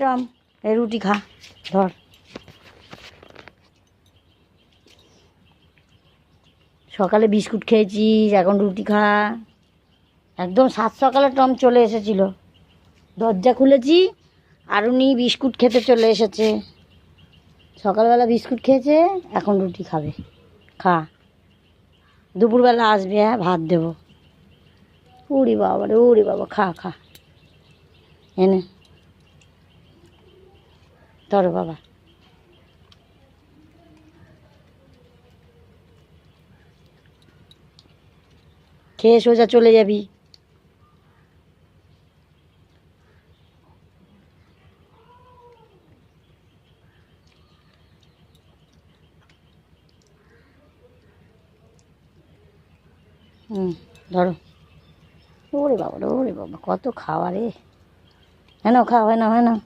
Tom এই রুটি খা, ধর। সকালে বিস্কুট খেয়েছিস, এখন রুটি খা। একদম সাত সকালে টম চলে এসেছিল, দরজা খুলেছি আর উনি বিস্কুট খেতে চলে এসেছে। সকালবেলা বিস্কুট খেয়েছে, এখন রুটি খাবে। খা, দুপুরবেলা আসবে, হ্যাঁ ভাত দেবো। উড়ি বাবা রে, উড়ি বাবা, খা খা, এনে ধরো বাবা। খেয়ে সোজা চলে যাবি। ধরো। ওরে বাবা রে, ওরে বাবা, কত খাওয়া রে। হ্যাঁ নাও, খাও, হ্যাঁ নাও, হ্যাঁ নাও।